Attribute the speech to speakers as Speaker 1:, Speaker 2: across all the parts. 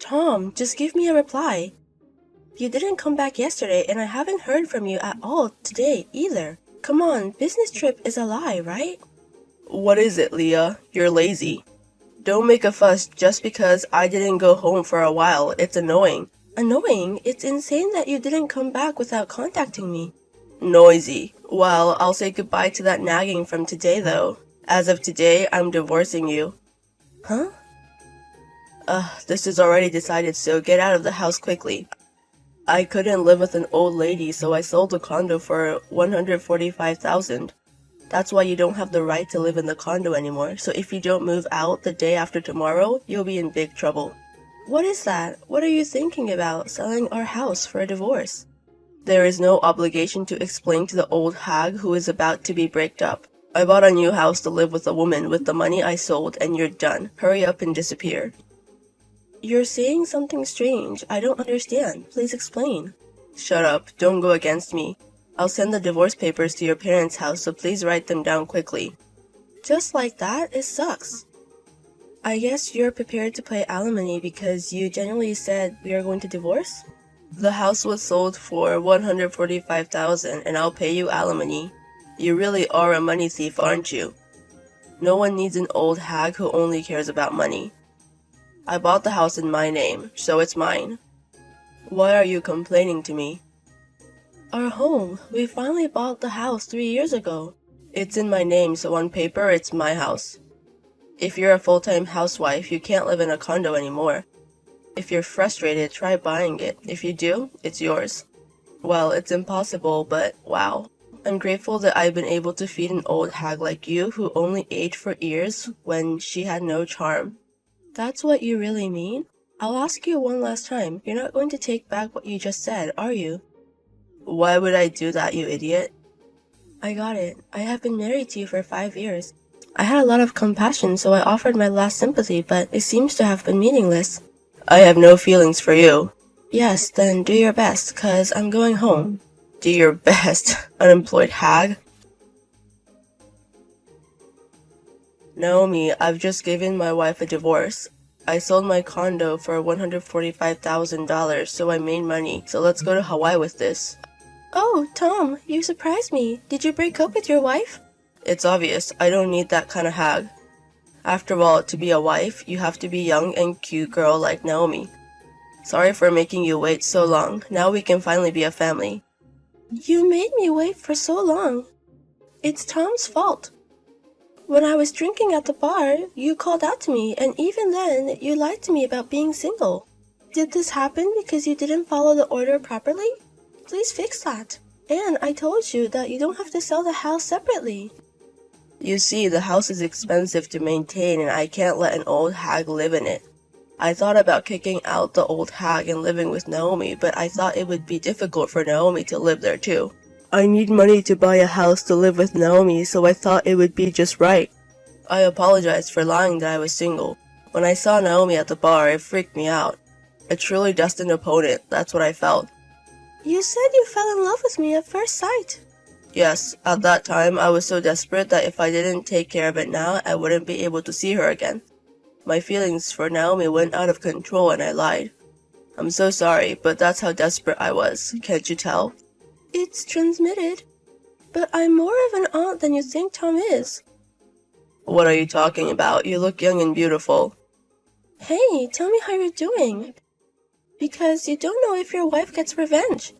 Speaker 1: Tom, just give me a reply. You didn't come back yesterday and I haven't heard from you at all today either. Come on, business trip is a lie, right?
Speaker 2: What is it, Leah? You're lazy. Don't make a fuss just because I didn't go home for a while. It's annoying.
Speaker 1: Annoying? It's insane that you didn't come back without contacting me.
Speaker 2: Noisy. Well, I'll say goodbye to that nagging from today though. As of today, I'm divorcing you.
Speaker 1: Huh?
Speaker 2: This is already decided, so get out of the house quickly. I couldn't live with an old lady, so I sold the condo for $145,000. That's why you don't have the right to live in the condo anymore, so if you don't move out the day after tomorrow, you'll be in big trouble.
Speaker 1: What is that? What are you thinking about, selling our house for a divorce?
Speaker 2: There is no obligation to explain to the old hag who is about to be breaked up. I bought a new house to live with a woman with the money I sold, and you're done. Hurry up and disappear.
Speaker 1: You're saying something strange. I don't understand. Please explain.
Speaker 2: Shut up. Don't go against me. I'll send the divorce papers to your parents' house, so please write them down quickly.
Speaker 1: Just like that? It sucks. I guess you're prepared to pay alimony because you genuinely said we are going to divorce?
Speaker 2: The house was sold for $145,000 and I'll pay you alimony. You really are a money thief, aren't you? No one needs an old hag who only cares about money. I bought the house in my name, so it's mine. Why are you complaining to me?
Speaker 1: Our home. We finally bought the house 3 years ago.
Speaker 2: It's in my name, so on paper, it's my house. If you're a full-time housewife, you can't live in a condo anymore. If you're frustrated, try buying it. If you do, it's yours. Well, it's impossible, but wow. I'm grateful that I've been able to feed an old hag like you who only aged for years when she had no charm.
Speaker 1: That's what you really mean? I'll ask you one last time. You're not going to take back what you just said, are you?
Speaker 2: Why would I do that, you idiot?
Speaker 1: I got it. I have been married to you for 5 years. I had a lot of compassion, so I offered my last sympathy, but it seems to have been meaningless.
Speaker 2: I have no feelings for you.
Speaker 1: Yes, then do your best, 'cause I'm going home.
Speaker 2: Do your best, unemployed hag. Naomi, I've just given my wife a divorce. I sold my condo for $145,000, so I made money. So let's go to Hawaii with this.
Speaker 1: Oh, Tom, you surprised me. Did you break up with your wife?
Speaker 2: It's obvious. I don't need that kind of hag. After all, to be a wife, you have to be young and cute girl like Naomi. Sorry for making you wait so long. Now we can finally be a family.
Speaker 1: You made me wait for so long. It's Tom's fault. When I was drinking at the bar, you called out to me, and even then, you lied to me about being single. Did this happen because you didn't follow the order properly? Please fix that. And I told you that you don't have to sell the house separately.
Speaker 2: You see, the house is expensive to maintain and I can't let an old hag live in it. I thought about kicking out the old hag and living with Naomi, but I thought it would be difficult for Naomi to live there too. I need money to buy a house to live with Naomi, so I thought it would be just right. I apologized for lying that I was single. When I saw Naomi at the bar, it freaked me out. A truly destined opponent, that's what I felt.
Speaker 1: You said you fell in love with me at first sight.
Speaker 2: Yes, at that time I was so desperate that if I didn't take care of it now, I wouldn't be able to see her again. My feelings for Naomi went out of control and I lied. I'm so sorry, but that's how desperate I was. Can't you tell?
Speaker 1: It's transmitted. But I'm more of an aunt than you think Tom is.
Speaker 2: What are you talking about? You look young and beautiful.
Speaker 1: Hey, tell me how you're doing. Because you don't know if your wife gets revenge.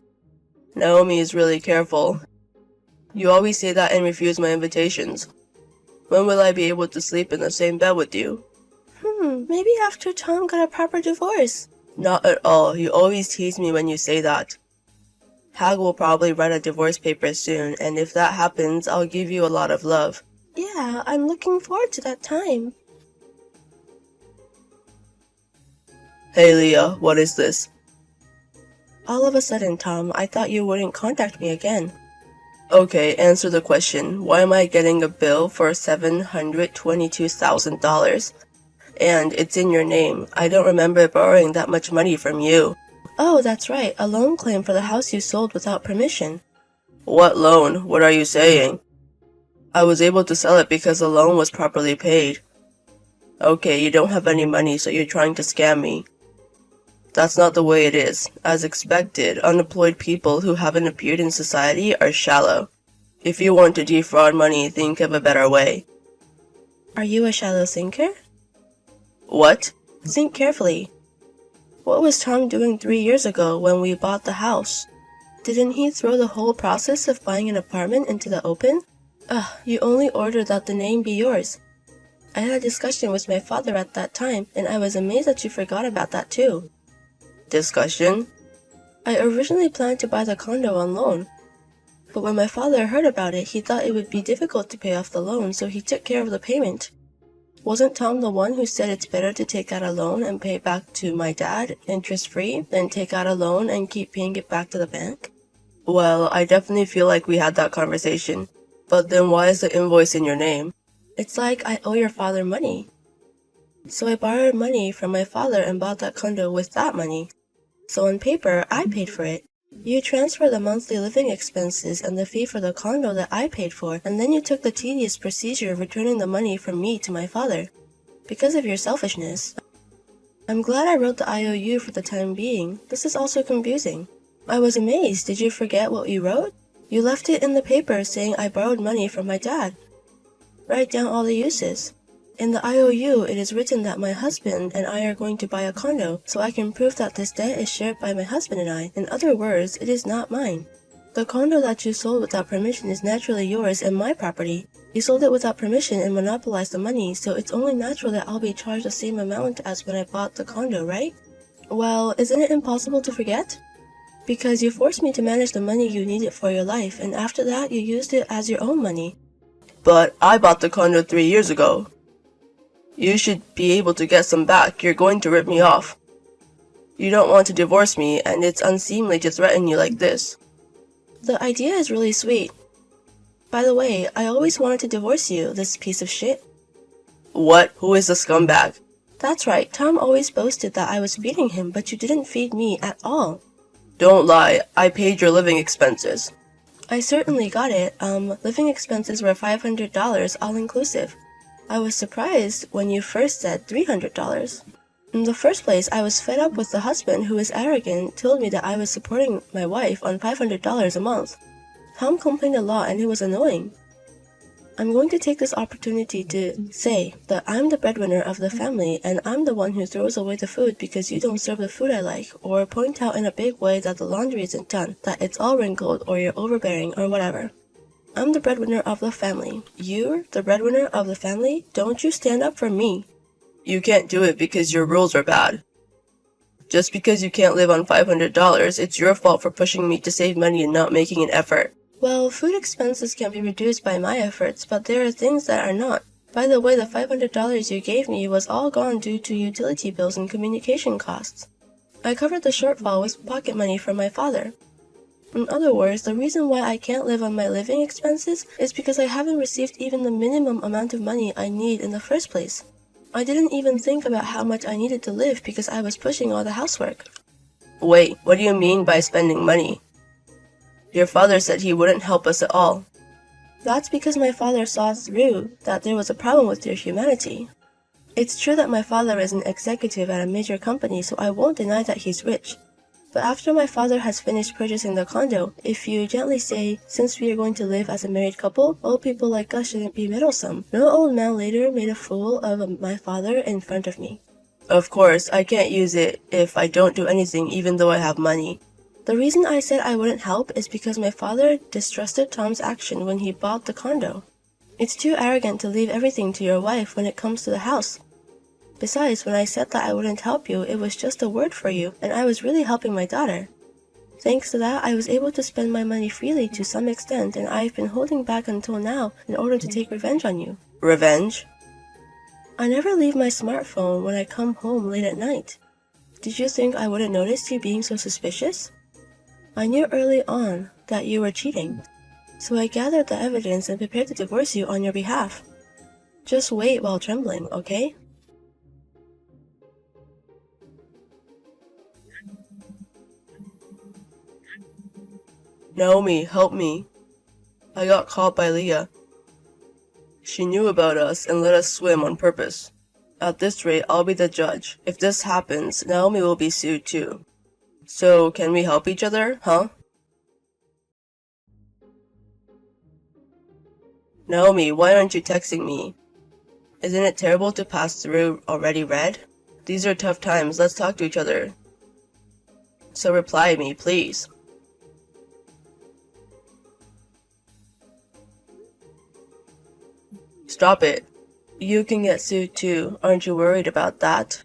Speaker 2: Naomi is really careful. You always say that and refuse my invitations. When will I be able to sleep in the same bed with you?
Speaker 1: Maybe after Tom got a proper divorce.
Speaker 2: Not at all. You always tease me when you say that. Hag will probably write a divorce paper soon, and if that happens, I'll give you a lot of love.
Speaker 1: Yeah, I'm looking forward to that time.
Speaker 2: Hey Leah, what is this?
Speaker 1: All of a sudden, Tom, I thought you wouldn't contact me again.
Speaker 2: Okay, answer the question. Why am I getting a bill for $722,000? And it's in your name. I don't remember borrowing that much money from you.
Speaker 1: Oh, that's right, a loan claim for the house you sold without permission.
Speaker 2: What loan? What are you saying? I was able to sell it because the loan was properly paid. Okay, you don't have any money, so you're trying to scam me. That's not the way it is. As expected, unemployed people who haven't appeared in society are shallow. If you want to defraud money, think of a better way.
Speaker 1: Are you a shallow thinker?
Speaker 2: What?
Speaker 1: Think carefully. What was Tom doing 3 years ago when we bought the house? Didn't he throw the whole process of buying an apartment into the open? You only ordered that the name be yours. I had a discussion with my father at that time, and I was amazed that you forgot about that too.
Speaker 2: Discussion?
Speaker 1: I originally planned to buy the condo on loan, but when my father heard about it, he thought it would be difficult to pay off the loan, so he took care of the payment. Wasn't Tom the one who said it's better to take out a loan and pay it back to my dad, interest-free, than take out a loan and keep paying it back to the bank?
Speaker 2: Well, I definitely feel like we had that conversation. But then why is the invoice in your name?
Speaker 1: It's like I owe your father money. So I borrowed money from my father and bought that condo with that money. So on paper, I paid for it. You transferred the monthly living expenses and the fee for the condo that I paid for, and then you took the tedious procedure of returning the money from me to my father. Because of your selfishness. I'm glad I wrote the IOU for the time being. This is also confusing. I was amazed. Did you forget what you wrote? You left it in the paper saying I borrowed money from my dad. Write down all the uses. In the IOU, it is written that my husband and I are going to buy a condo, so I can prove that this debt is shared by my husband and I. In other words, it is not mine. The condo that you sold without permission is naturally yours and my property. You sold it without permission and monopolized the money, so it's only natural that I'll be charged the same amount as when I bought the condo, right? Well, isn't it impossible to forget? Because you forced me to manage the money you needed for your life, and after that you used it as your own money.
Speaker 2: But I bought the condo 3 years ago. You should be able to get some back. You're going to rip me off. You don't want to divorce me, and it's unseemly to threaten you like this.
Speaker 1: The idea is really sweet. By the way, I always wanted to divorce you, this piece of shit.
Speaker 2: What? Who is the scumbag?
Speaker 1: That's right, Tom always boasted that I was feeding him, but you didn't feed me at all.
Speaker 2: Don't lie, I paid your living expenses.
Speaker 1: I certainly got it. Living expenses were $500 all-inclusive. I was surprised when you first said $300. In the first place, I was fed up with the husband who was arrogant, told me that I was supporting my wife on $500 a month. Tom complained a lot and it was annoying. I'm going to take this opportunity to say that I'm the breadwinner of the family and I'm the one who throws away the food because you don't serve the food I like, or point out in a big way that the laundry isn't done, that it's all wrinkled, or you're overbearing, or whatever. I'm the breadwinner of the family. You're the breadwinner of the family? Don't you stand up for me.
Speaker 2: You can't do it because your rules are bad. Just because you can't live on $500, it's your fault for pushing me to save money and not making an effort.
Speaker 1: Well, food expenses can be reduced by my efforts, but there are things that are not. By the way, the $500 you gave me was all gone due to utility bills and communication costs. I covered the shortfall with pocket money from my father. In other words, the reason why I can't live on my living expenses is because I haven't received even the minimum amount of money I need in the first place. I didn't even think about how much I needed to live because I was pushing all the housework.
Speaker 2: Wait, what do you mean by spending money? Your father said he wouldn't help us at all.
Speaker 1: That's because my father saw through that there was a problem with your humanity. It's true that my father is an executive at a major company, so I won't deny that he's rich. But after my father has finished purchasing the condo, if you gently say, since we are going to live as a married couple, old people like us shouldn't be meddlesome. No old man later made a fool of my father in front of me.
Speaker 2: Of course, I can't use it if I don't do anything even though I have money.
Speaker 1: The reason I said I wouldn't help is because my father distrusted Tom's action when he bought the condo. It's too arrogant to leave everything to your wife when it comes to the house. Besides, when I said that I wouldn't help you, it was just a word for you, and I was really helping my daughter. Thanks to that, I was able to spend my money freely to some extent, and I've been holding back until now in order to take revenge on you.
Speaker 2: Revenge?
Speaker 1: I never leave my smartphone when I come home late at night. Did you think I wouldn't notice you being so suspicious? I knew early on that you were cheating, so I gathered the evidence and prepared to divorce you on your behalf. Just wait while trembling, okay?
Speaker 2: Naomi, help me. I got caught by Leah. She knew about us and let us swim on purpose. At this rate, I'll be the judge. If this happens, Naomi will be sued too. So, can we help each other, huh? Naomi, why aren't you texting me? Isn't it terrible to pass through already read? These are tough times, let's talk to each other. So reply me, please. Stop it. You can get sued too, aren't you worried about that?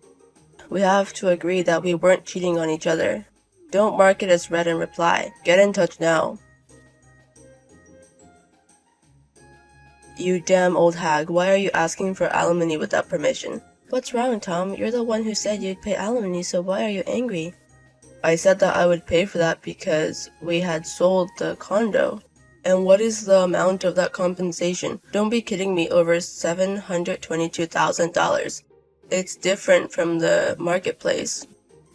Speaker 2: We have to agree that we weren't cheating on each other. Don't mark it as read and reply. Get in touch now. You damn old hag, why are you asking for alimony without permission?
Speaker 1: What's wrong, Tom? You're the one who said you'd pay alimony, so why are you angry?
Speaker 2: I said that I would pay for that because we had sold the condo. And what is the amount of that compensation? Don't be kidding me, over $722,000. It's different from the marketplace.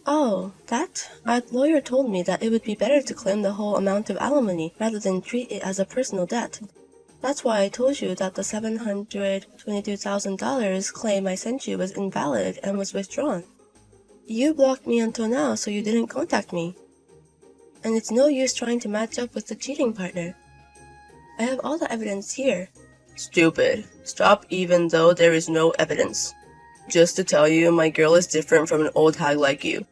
Speaker 1: Oh, that? Our lawyer told me that it would be better to claim the whole amount of alimony rather than treat it as a personal debt. That's why I told you that the $722,000 claim I sent you was invalid and was withdrawn. You blocked me until now, so you didn't contact me. And it's no use trying to match up with the cheating partner. I have all the evidence here.
Speaker 2: Stupid. Stop even though there is no evidence. Just to tell you, my girl is different from an old hag like you.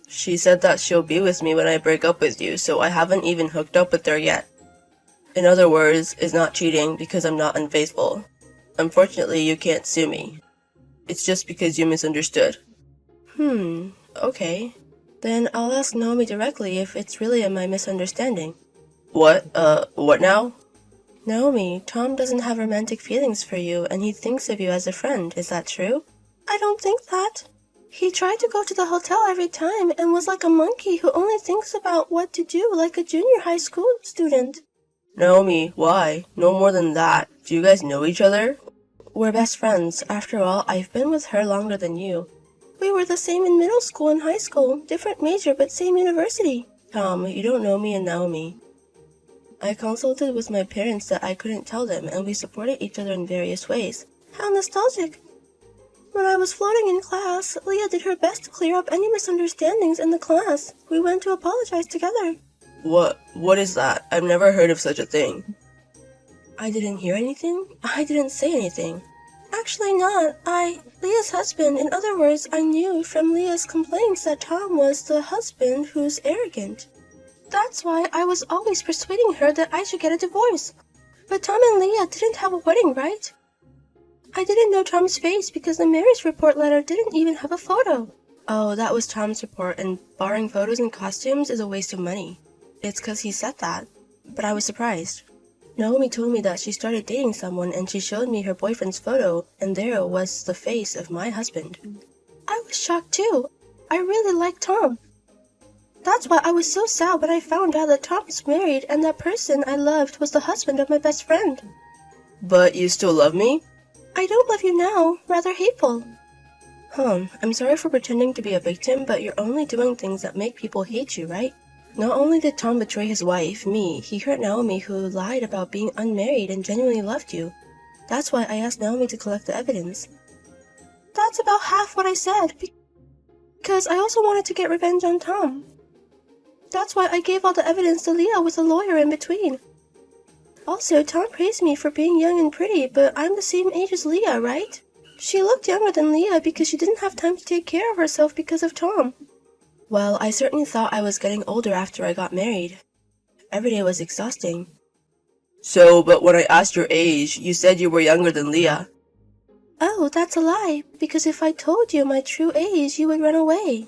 Speaker 2: She said that she'll be with me when I break up with you, so I haven't even hooked up with her yet. In other words, it's not cheating because I'm not unfaithful. Unfortunately, you can't sue me. It's just because you misunderstood.
Speaker 1: Okay. Then I'll ask Naomi directly if it's really my misunderstanding.
Speaker 2: What now?
Speaker 1: Naomi, Tom doesn't have romantic feelings for you and he thinks of you as a friend. Is that true? I don't think that. He tried to go to the hotel every time and was like a monkey who only thinks about what to do like a junior high school student.
Speaker 2: Naomi, why? No more than that. Do you guys know each other?
Speaker 1: We're best friends. After all, I've been with her longer than you. We were the same in middle school and high school, different major but same university.
Speaker 2: Tom, you don't know me and Naomi.
Speaker 1: I consulted with my parents that I couldn't tell them, and we supported each other in various ways. How nostalgic! When I was floating in class, Leah did her best to clear up any misunderstandings in the class. We went to apologize together.
Speaker 2: What is that? I've never heard of such a thing.
Speaker 1: I didn't hear anything. I didn't say anything. Actually not. Leah's husband. In other words, I knew from Leah's complaints that Tom was the husband who's arrogant. That's why I was always persuading her that I should get a divorce. But Tom and Leah didn't have a wedding, right? I didn't know Tom's face because the marriage report letter didn't even have a photo. Oh, that was Tom's report, and borrowing photos and costumes is a waste of money. It's 'cause he said that. But I was surprised. Naomi told me that she started dating someone and she showed me her boyfriend's photo, and there was the face of my husband. I was shocked too. I really liked Tom. That's why I was so sad when I found out that Tom was married and that person I loved was the husband of my best friend.
Speaker 2: But you still love me?
Speaker 1: I don't love you now. Rather hateful. I'm sorry for pretending to be a victim, but you're only doing things that make people hate you, right? Not only did Tom betray his wife, me, he hurt Naomi, who lied about being unmarried and genuinely loved you. That's why I asked Naomi to collect the evidence. That's about half what I said, because I also wanted to get revenge on Tom. That's why I gave all the evidence to Leah with a lawyer in between. Also, Tom praised me for being young and pretty, but I'm the same age as Leah, right? She looked younger than Leah because she didn't have time to take care of herself because of Tom. Well, I certainly thought I was getting older after I got married. Every day was exhausting.
Speaker 2: So, but when I asked your age, you said you were younger than Leah.
Speaker 1: Oh, that's a lie, because if I told you my true age, you would run away.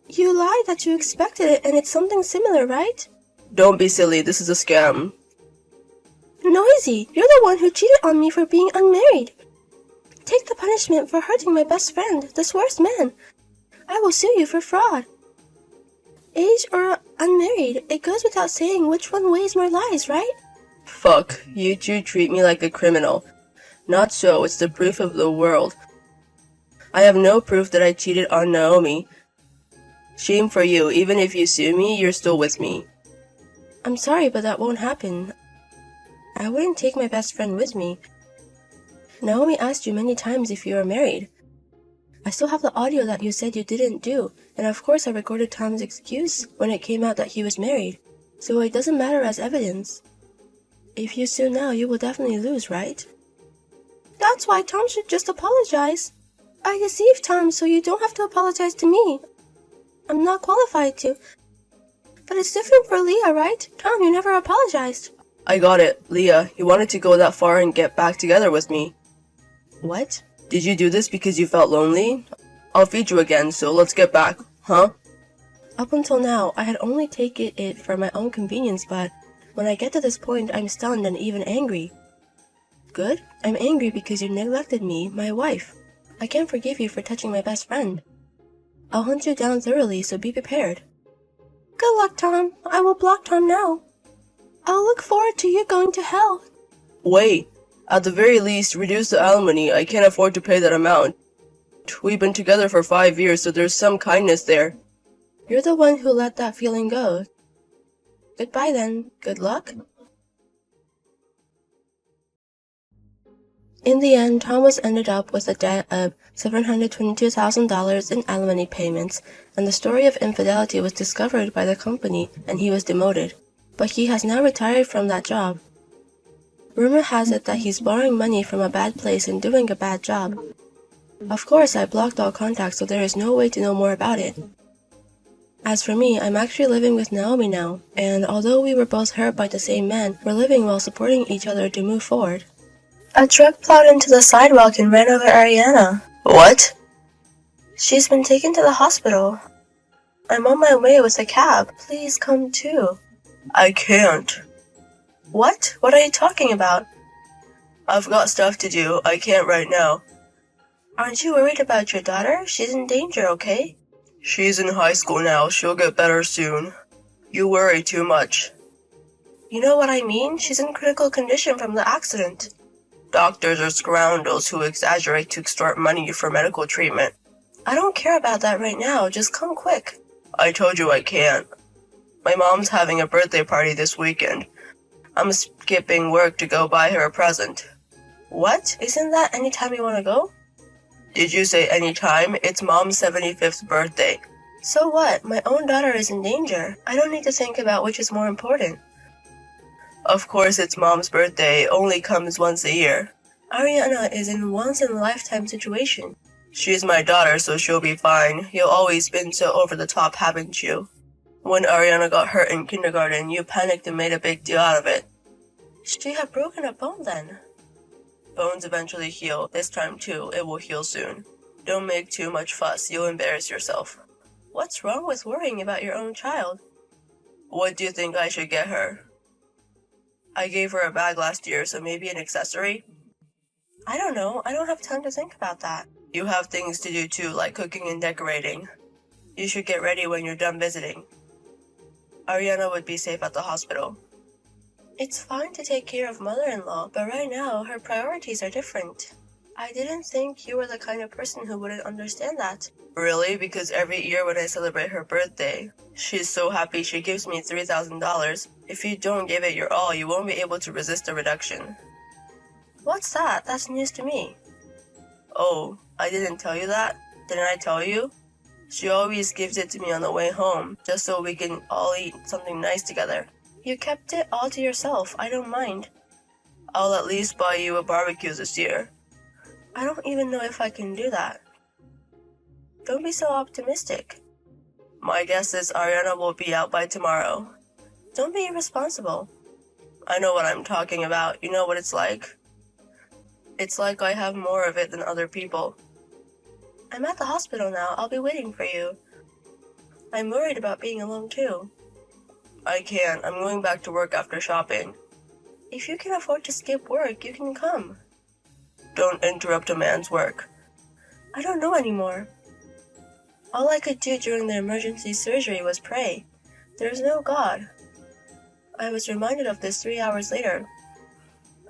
Speaker 1: You lied that you expected it, and it's something similar, right?
Speaker 2: Don't be silly, this is a scam.
Speaker 1: Noisy, you're the one who cheated on me for being unmarried. Take the punishment for hurting my best friend, this worst man. I will sue you for fraud. Age or unmarried, it goes without saying which one weighs more lies, right?
Speaker 2: Fuck, you two treat me like a criminal. Not so, it's the proof of the world. I have no proof that I cheated on Naomi. Shame for you, even if you sue me, you're still with me.
Speaker 1: I'm sorry, but that won't happen. I wouldn't take my best friend with me. Naomi asked you many times if you were married. I still have the audio that you said you didn't do, and of course I recorded Tom's excuse when it came out that he was married, so it doesn't matter as evidence. If you sue now, you will definitely lose, right? That's why Tom should just apologize. I deceived Tom, so you don't have to apologize to me. I'm not qualified to. But it's different for Leah, right? Tom, you never apologized.
Speaker 2: I got it, Leah. You wanted to go that far and get back together with me.
Speaker 1: What?
Speaker 2: Did you do this because you felt lonely? I'll feed you again, so let's get back, huh?
Speaker 1: Up until now, I had only taken it for my own convenience, but when I get to this point, I'm stunned and even angry. Good? I'm angry because you neglected me, my wife. I can't forgive you for touching my best friend. I'll hunt you down thoroughly, so be prepared. Good luck, Tom. I will block Tom now. I'll look forward to you going to hell.
Speaker 2: Wait. At the very least, reduce the alimony. I can't afford to pay that amount. We've been together for 5 years, so there's some kindness there.
Speaker 1: You're the one who let that feeling go. Goodbye then. Good luck. In the end, Thomas ended up with a debt of $722,000 in alimony payments, and the story of infidelity was discovered by the company and he was demoted. But he has now retired from that job. Rumor has it that he's borrowing money from a bad place and doing a bad job. Of course, I blocked all contacts, so there is no way to know more about it. As for me, I'm actually living with Naomi now, and although we were both hurt by the same man, we're living while supporting each other to move forward. A truck plowed into the sidewalk and ran over Ariana.
Speaker 2: What?
Speaker 1: She's been taken to the hospital. I'm on my way with a cab. Please come too.
Speaker 2: I can't.
Speaker 1: What? What are you talking about?
Speaker 2: I've got stuff to do. I can't right now.
Speaker 1: Aren't you worried about your daughter? She's in danger, okay?
Speaker 2: She's in high school now. She'll get better soon. You worry too much.
Speaker 1: You know what I mean? She's in critical condition from the accident.
Speaker 2: Doctors are scoundrels who exaggerate to extort money for medical treatment.
Speaker 1: I don't care about that right now. Just come quick.
Speaker 2: I told you I can't. My mom's having a birthday party this weekend. I'm skipping work to go buy her a present.
Speaker 1: What? Isn't that any time you want to go?
Speaker 2: Did you say any time? It's Mom's 75th birthday.
Speaker 1: So what? My own daughter is in danger. I don't need to think about which is more important.
Speaker 2: Of course it's Mom's birthday. It only comes once a year.
Speaker 1: Ariana is in a once-in-a-lifetime situation.
Speaker 2: She's my daughter, so she'll be fine. You've always been so over the top, haven't you? When Ariana got hurt in kindergarten, you panicked and made a big deal out of it.
Speaker 1: She had broken a bone then.
Speaker 2: Bones eventually heal. This time too, it will heal soon. Don't make too much fuss. You'll embarrass yourself.
Speaker 1: What's wrong with worrying about your own child?
Speaker 2: What do you think I should get her? I gave her a bag last year, so maybe an accessory?
Speaker 1: I don't know. I don't have time to think about that.
Speaker 2: You have things to do too, like cooking and decorating. You should get ready when you're done visiting. Ariana would be safe at the hospital.
Speaker 1: It's fine to take care of mother-in-law, but right now, her priorities are different. I didn't think you were the kind of person who wouldn't understand that.
Speaker 2: Really? Because every year when I celebrate her birthday, she's so happy she gives me $3,000. If you don't give it your all, you won't be able to resist a reduction.
Speaker 1: What's that? That's news to me.
Speaker 2: Oh, I didn't tell you that? Didn't I tell you? She always gives it to me on the way home, just so we can all eat something nice together.
Speaker 1: You kept it all to yourself. I don't mind.
Speaker 2: I'll at least buy you a barbecue this year.
Speaker 1: I don't even know if I can do that. Don't be so optimistic.
Speaker 2: My guess is Ariana will be out by tomorrow.
Speaker 1: Don't be irresponsible.
Speaker 2: I know what I'm talking about. You know what it's like? It's like I have more of it than other people.
Speaker 1: I'm at the hospital now. I'll be waiting for you. I'm worried about being alone too.
Speaker 2: I can't. I'm going back to work after shopping.
Speaker 1: If you can afford to skip work, you can come.
Speaker 2: Don't interrupt a man's work.
Speaker 1: I don't know anymore. All I could do during the emergency surgery was pray. There's no God. I was reminded of this 3 hours later.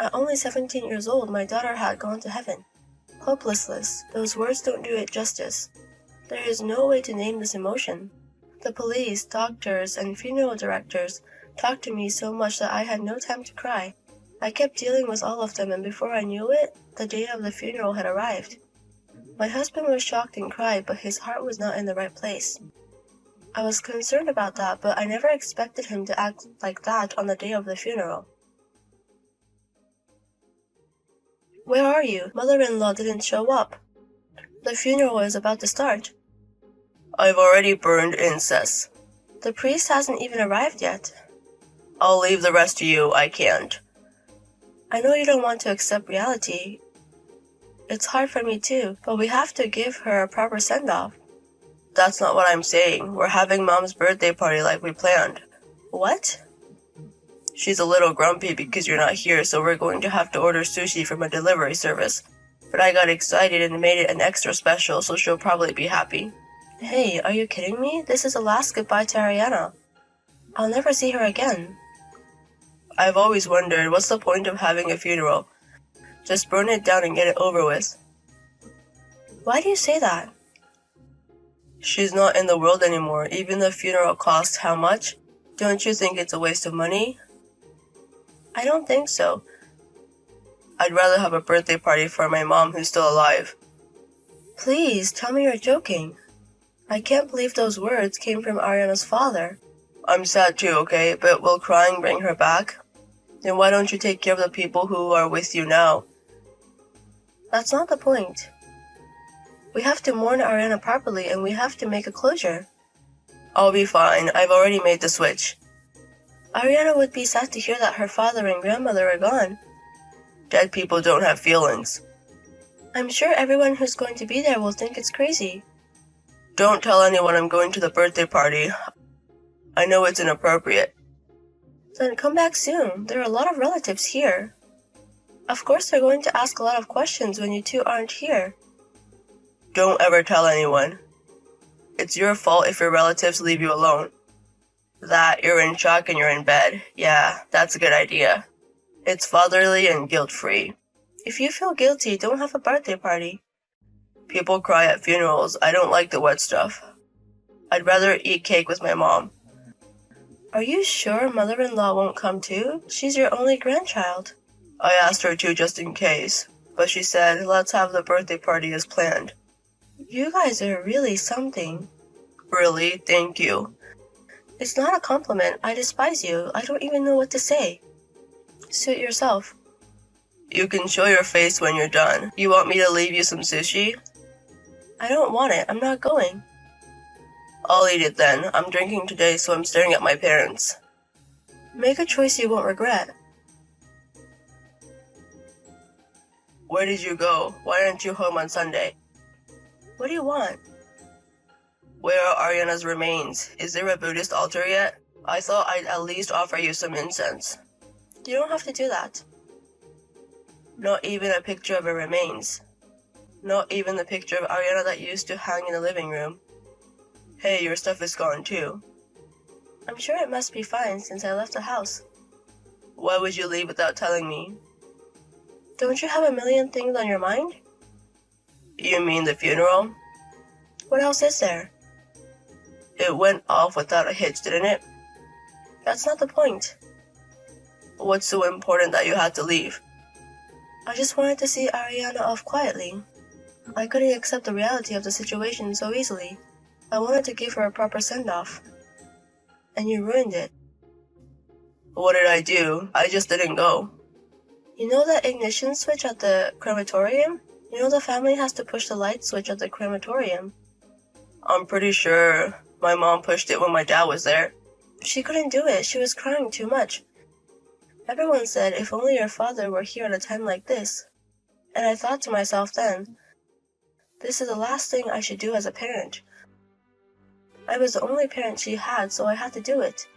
Speaker 1: At only 17 years old, my daughter had gone to heaven. Hopelessness. Those words don't do it justice. There is no way to name this emotion. The police, doctors, and funeral directors talked to me so much that I had no time to cry. I kept dealing with all of them, and before I knew it, the day of the funeral had arrived. My husband was shocked and cried, but his heart was not in the right place. I was concerned about that, but I never expected him to act like that on the day of the funeral. Where are you? Mother-in-law didn't show up. The funeral is about to start.
Speaker 2: I've already burned incense.
Speaker 1: The priest hasn't even arrived yet.
Speaker 2: I'll leave the rest to you. I can't.
Speaker 1: I know you don't want to accept reality. It's hard for me too, but we have to give her a proper send-off.
Speaker 2: That's not what I'm saying. We're having Mom's birthday party like we planned.
Speaker 1: What?
Speaker 2: She's a little grumpy because you're not here, so we're going to have to order sushi from a delivery service. But I got excited and made it an extra special, so she'll probably be happy.
Speaker 1: Hey, are you kidding me? This is the last goodbye to Ariana. I'll never see her again.
Speaker 2: I've always wondered, what's the point of having a funeral? Just burn it down and get it over with.
Speaker 1: Why do you say that?
Speaker 2: She's not in the world anymore. Even the funeral costs how much? Don't you think it's a waste of money?
Speaker 1: I don't think so.
Speaker 2: I'd rather have a birthday party for my mom who's still alive.
Speaker 1: Please, tell me you're joking. I can't believe those words came from Ariana's father.
Speaker 2: I'm sad too, okay? But will crying bring her back? Then why don't you take care of the people who are with you now?
Speaker 1: That's not the point. We have to mourn Ariana properly and we have to make a closure.
Speaker 2: I'll be fine. I've already made the switch.
Speaker 1: Ariana would be sad to hear that her father and grandmother are gone.
Speaker 2: Dead people don't have feelings.
Speaker 1: I'm sure everyone who's going to be there will think it's crazy.
Speaker 2: Don't tell anyone I'm going to the birthday party. I know it's inappropriate.
Speaker 1: Then come back soon. There are a lot of relatives here. Of course they're going to ask a lot of questions when you two aren't here.
Speaker 2: Don't ever tell anyone. It's your fault if your relatives leave you alone. That, you're in shock and you're in bed. Yeah, that's a good idea. It's fatherly and guilt-free.
Speaker 1: If you feel guilty, don't have a birthday party.
Speaker 2: People cry at funerals. I don't like the wet stuff. I'd rather eat cake with my mom.
Speaker 1: Are you sure mother-in-law won't come too? She's your only grandchild.
Speaker 2: I asked her to just in case, but she said, let's have the birthday party as planned.
Speaker 1: You guys are really something.
Speaker 2: Really? Thank you.
Speaker 1: It's not a compliment. I despise you. I don't even know what to say. Suit yourself.
Speaker 2: You can show your face when you're done. You want me to leave you some sushi?
Speaker 1: I don't want it. I'm not going.
Speaker 2: I'll eat it then. I'm drinking today, so I'm staring at my parents.
Speaker 1: Make a choice you won't regret.
Speaker 2: Where did you go? Why aren't you home on Sunday?
Speaker 1: What do you want?
Speaker 2: Where are Ariana's remains? Is there a Buddhist altar yet? I thought I'd at least offer you some incense.
Speaker 1: You don't have to do that.
Speaker 2: Not even a picture of her remains. Not even the picture of Ariana that used to hang in the living room. Hey, your stuff is gone too.
Speaker 1: I'm sure it must be fine since I left the house.
Speaker 2: Why would you leave without telling me?
Speaker 1: Don't you have a million things on your mind?
Speaker 2: You mean the funeral?
Speaker 1: What else is there?
Speaker 2: It went off without a hitch, didn't it?
Speaker 1: That's not the point.
Speaker 2: What's so important that you had to leave?
Speaker 1: I just wanted to see Ariana off quietly. I couldn't accept the reality of the situation so easily. I wanted to give her a proper send-off. And you ruined it.
Speaker 2: What did I do? I just didn't go.
Speaker 1: You know that ignition switch at the crematorium? You know the family has to push the light switch at the crematorium.
Speaker 2: I'm pretty sure my mom pushed it when my dad was there.
Speaker 1: She couldn't do it. She was crying too much. Everyone said if only your father were here at a time like this. And I thought to myself then, this is the last thing I should do as a parent. I was the only parent she had, so I had to do it.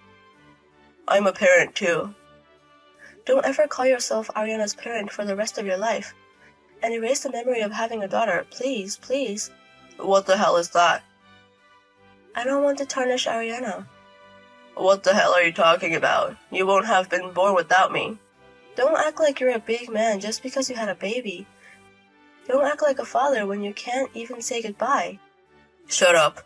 Speaker 2: I'm a parent too.
Speaker 1: Don't ever call yourself Ariana's parent for the rest of your life. And erase the memory of having a daughter, please, please.
Speaker 2: What the hell is that?
Speaker 1: I don't want to tarnish Ariana.
Speaker 2: What the hell are you talking about? You won't have been born without me.
Speaker 1: Don't act like you're a big man just because you had a baby. Don't act like a father when you can't even say goodbye.
Speaker 2: Shut up.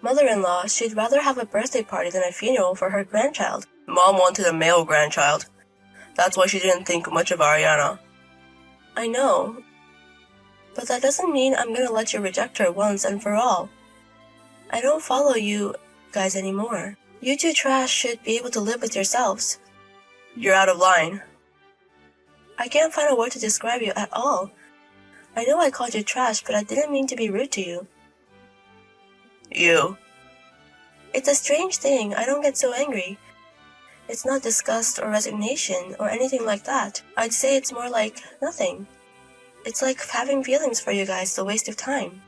Speaker 1: Mother-in-law, she'd rather have a birthday party than a funeral for her grandchild.
Speaker 2: Mom wanted a male grandchild. That's why she didn't think much of Ariana.
Speaker 1: I know. But that doesn't mean I'm gonna let you reject her once and for all. I don't follow you guys anymore. You two trash should be able to live with yourselves.
Speaker 2: You're out of line.
Speaker 1: I can't find a word to describe you at all. I know I called you trash, but I didn't mean to be rude to you.
Speaker 2: You.
Speaker 1: It's a strange thing. I don't get so angry. It's not disgust or resignation or anything like that. I'd say it's more like nothing. It's like having feelings for you guys is a waste of time.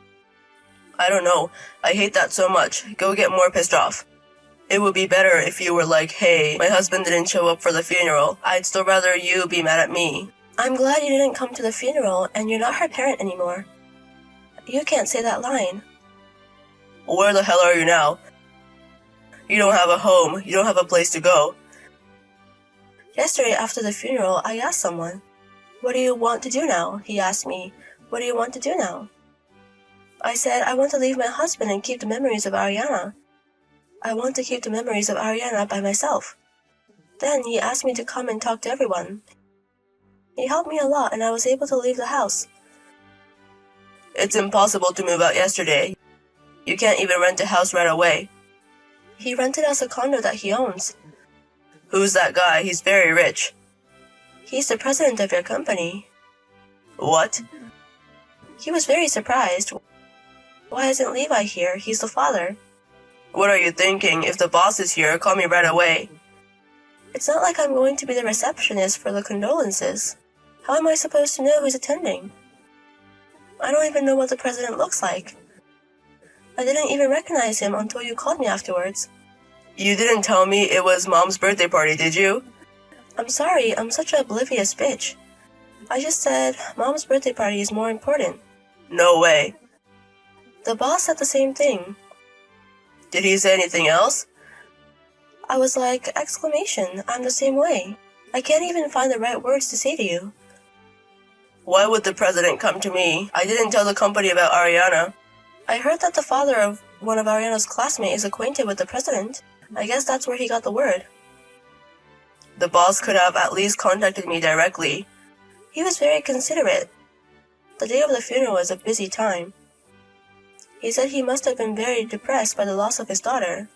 Speaker 2: I don't know. I hate that so much. Go get more pissed off. It would be better if you were like, hey, my husband didn't show up for the funeral. I'd still rather you be mad at me.
Speaker 1: I'm glad you didn't come to the funeral and you're not her parent anymore. You can't say that line.
Speaker 2: Where the hell are you now? You don't have a home. You don't have a place to go.
Speaker 1: Yesterday after the funeral, I asked someone, "What do you want to do now?" He asked me, "What do you want to do now?" I said, "I want to leave my husband and keep the memories of Ariana. I want to keep the memories of Ariana by myself." Then he asked me to come and talk to everyone. He helped me a lot and I was able to leave the house.
Speaker 2: It's impossible to move out yesterday. You can't even rent a house right away.
Speaker 1: He rented us a condo that he owns.
Speaker 2: Who's that guy? He's very rich.
Speaker 1: He's the president of your company.
Speaker 2: What?
Speaker 1: He was very surprised. Why isn't Levi here? He's the father.
Speaker 2: What are you thinking? If the boss is here, call me right away.
Speaker 1: It's not like I'm going to be the receptionist for the condolences. How am I supposed to know who's attending? I don't even know what the president looks like. I didn't even recognize him until you called me afterwards.
Speaker 2: You didn't tell me it was Mom's birthday party, did you?
Speaker 1: I'm sorry, I'm such an oblivious bitch. I just said Mom's birthday party is more important.
Speaker 2: No way.
Speaker 1: The boss said the same thing.
Speaker 2: Did he say anything else?
Speaker 1: I was like, exclamation, I'm the same way. I can't even find the right words to say to you.
Speaker 2: Why would the president come to me? I didn't tell the company about Ariana.
Speaker 1: I heard that the father of one of Ariana's classmates is acquainted with the president. I guess that's where he got the word.
Speaker 2: The boss could have at least contacted me directly.
Speaker 1: He was very considerate. The day of the funeral was a busy time. He said he must have been very depressed by the loss of his daughter.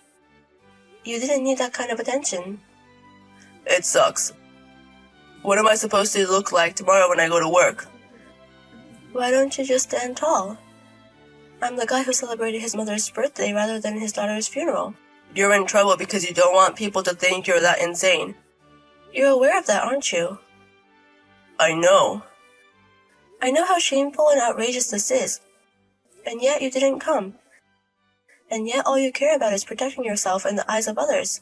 Speaker 1: You didn't need that kind of attention.
Speaker 2: It sucks. What am I supposed to look like tomorrow when I go to work?
Speaker 1: Why don't you just stand tall? I'm the guy who celebrated his mother's birthday rather than his daughter's funeral.
Speaker 2: You're in trouble because you don't want people to think you're that insane.
Speaker 1: You're aware of that, aren't you?
Speaker 2: I know.
Speaker 1: I know how shameful and outrageous this is. And yet you didn't come. And yet all you care about is protecting yourself in the eyes of others.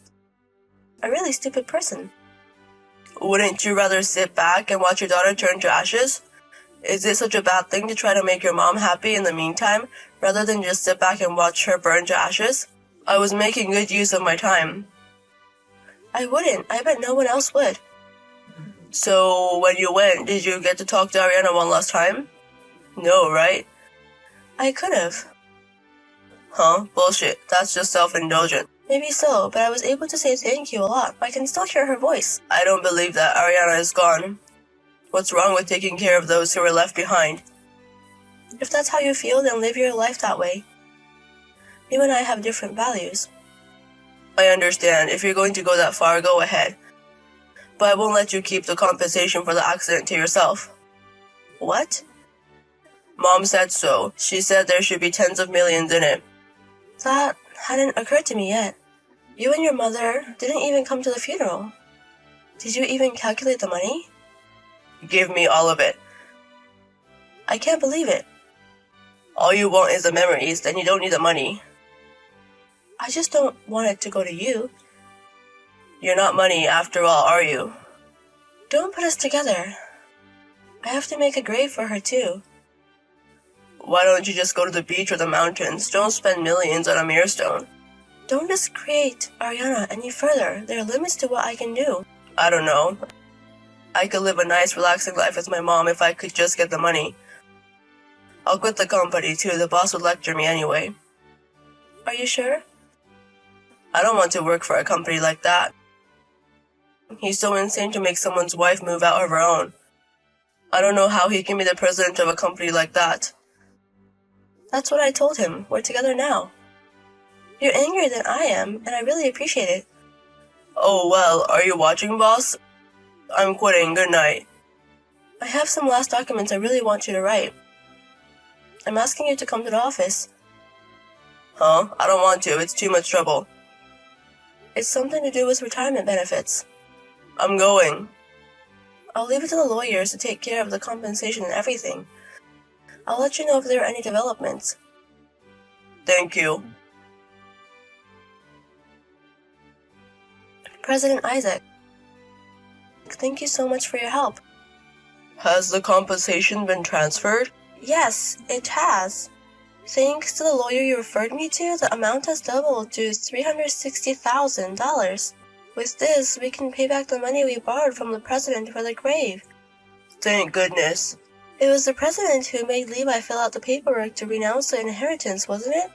Speaker 1: A really stupid person.
Speaker 2: Wouldn't you rather sit back and watch your daughter turn to ashes? Is it such a bad thing to try to make your mom happy in the meantime, rather than just sit back and watch her burn to ashes? I was making good use of my time.
Speaker 1: I wouldn't. I bet no one else would.
Speaker 2: So, when you went, did you get to talk to Ariana one last time? No, right?
Speaker 1: I could have.
Speaker 2: Huh? Bullshit. That's just self-indulgent.
Speaker 1: Maybe so, but I was able to say thank you a lot. I can still hear her voice.
Speaker 2: I don't believe that Ariana is gone. What's wrong with taking care of those who are left behind?
Speaker 1: If that's how you feel, then live your life that way. You and I have different values.
Speaker 2: I understand. If you're going to go that far, go ahead. But I won't let you keep the compensation for the accident to yourself.
Speaker 1: What?
Speaker 2: Mom said so. She said there should be tens of millions in it.
Speaker 1: That hadn't occurred to me yet. You and your mother didn't even come to the funeral. Did you even calculate the money?
Speaker 2: Give me all of it.
Speaker 1: I can't believe it.
Speaker 2: All you want is the memories, then you don't need the money.
Speaker 1: I just don't want it to go to you.
Speaker 2: You're not money after all, are you?
Speaker 1: Don't put us together. I have to make a grave for her too.
Speaker 2: Why don't you just go to the beach or the mountains? Don't spend millions on a millstone.
Speaker 1: Don't discredit Ariana any further. There are limits to what I can do.
Speaker 2: I don't know. I could live a nice, relaxing life with my mom if I could just get the money. I'll quit the company too. The boss would lecture me anyway.
Speaker 1: Are you sure?
Speaker 2: I don't want to work for a company like that. He's so insane to make someone's wife move out of her own. I don't know how he can be the president of a company like that.
Speaker 1: That's what I told him. We're together now. You're angrier than I am, and I really appreciate it.
Speaker 2: Oh, well, are you watching, boss? I'm quitting. Good night.
Speaker 1: I have some last documents I really want you to write. I'm asking you to come to the office.
Speaker 2: Huh? I don't want to. It's too much trouble.
Speaker 1: It's something to do with retirement benefits.
Speaker 2: I'm going.
Speaker 1: I'll leave it to the lawyers to take care of the compensation and everything. I'll let you know if there are any developments.
Speaker 2: Thank you.
Speaker 1: President Isaac, thank you so much for your help.
Speaker 2: Has the compensation been transferred?
Speaker 1: Yes, it has. Thanks to the lawyer you referred me to, the amount has doubled to $360,000. With this, we can pay back the money we borrowed from the president for the grave.
Speaker 2: Thank goodness.
Speaker 1: It was the president who made Levi fill out the paperwork to renounce the inheritance, wasn't it?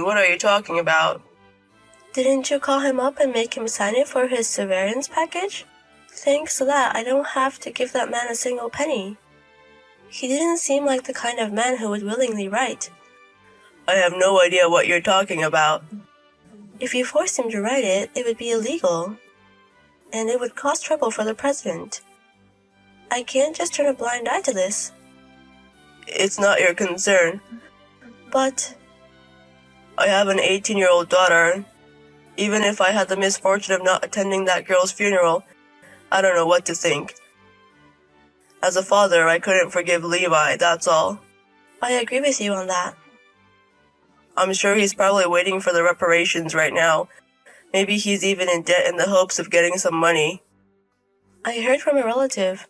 Speaker 2: What are you talking about?
Speaker 1: Didn't you call him up and make him sign it for his severance package? Thanks to that, I don't have to give that man a single penny. He didn't seem like the kind of man who would willingly write.
Speaker 2: I have no idea what you're talking about.
Speaker 1: If you forced him to write it, it would be illegal. And it would cause trouble for the president. I can't just turn a blind eye to this.
Speaker 2: It's not your concern.
Speaker 1: But
Speaker 2: I have an 18-year-old daughter. Even if I had the misfortune of not attending that girl's funeral, I don't know what to think. As a father, I couldn't forgive Levi, that's all.
Speaker 1: I agree with you on that.
Speaker 2: I'm sure he's probably waiting for the reparations right now. Maybe he's even in debt in the hopes of getting some money.
Speaker 1: I heard from a relative.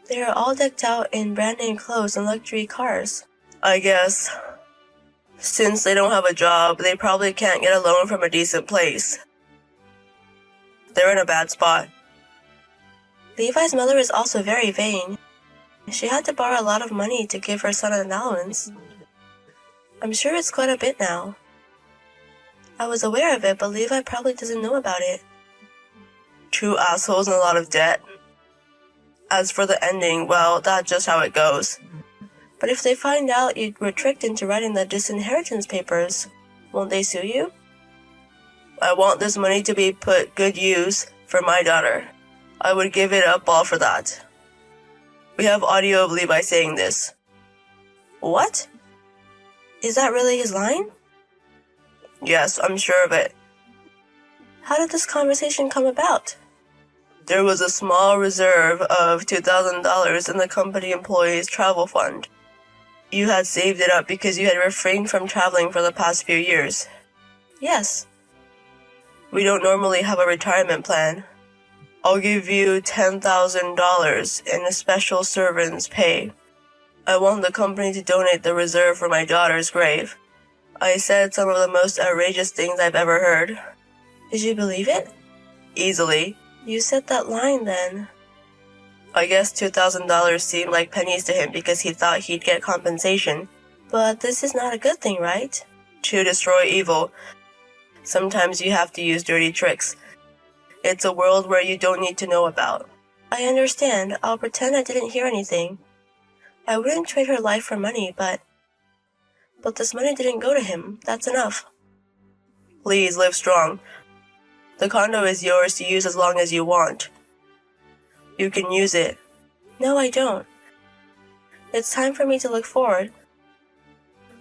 Speaker 1: They are all decked out in brand-name clothes and luxury cars.
Speaker 2: I guess. Since they don't have a job, they probably can't get a loan from a decent place. They're in a bad spot.
Speaker 1: Levi's mother is also very vain. She had to borrow a lot of money to give her son an allowance. I'm sure it's quite a bit now. I was aware of it, but Levi probably doesn't know about it.
Speaker 2: Two assholes and a lot of debt. As for the ending, well, that's just how it goes.
Speaker 1: But if they find out you were tricked into writing the disinheritance papers, won't they sue you?
Speaker 2: I want this money to be put good use for my daughter. I would give it up all for that. We have audio of Levi saying this.
Speaker 1: What? Is that really his line?
Speaker 2: Yes, I'm sure of it.
Speaker 1: How did this conversation come about?
Speaker 2: There was a small reserve of $2,000 in the company employees' travel fund. You had saved it up because you had refrained from traveling for the past few years.
Speaker 1: Yes.
Speaker 2: We don't normally have a retirement plan. I'll give you $10,000 in a special servant's pay. I want the company to donate the reserve for my daughter's grave. I said some of the most outrageous things I've ever heard.
Speaker 1: Did you believe it?
Speaker 2: Easily.
Speaker 1: You said that line then.
Speaker 2: I guess $2,000 seemed like pennies to him because he thought he'd get compensation.
Speaker 1: But this is not a good thing, right?
Speaker 2: To destroy evil, sometimes you have to use dirty tricks. It's a world where you don't need to know about.
Speaker 1: I understand. I'll pretend I didn't hear anything. I wouldn't trade her life for money, but this money didn't go to him. That's enough.
Speaker 2: Please live strong. The condo is yours to use as long as you want. You can use it.
Speaker 1: No, I don't. It's time for me to look forward.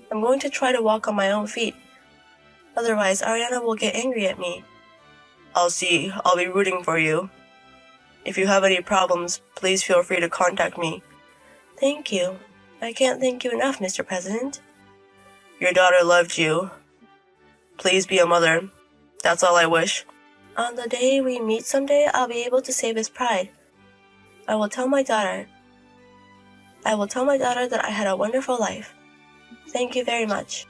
Speaker 1: I'm going to try to walk on my own feet. Otherwise, Ariana will get angry at me.
Speaker 2: I'll see. I'll be rooting for you. If you have any problems, please feel free to contact me.
Speaker 1: Thank you. I can't thank you enough, Mr. President.
Speaker 2: Your daughter loved you. Please be a mother. That's all I wish.
Speaker 1: On the day we meet someday, I'll be able to save his pride. I will tell my daughter that I had a wonderful life. Thank you very much.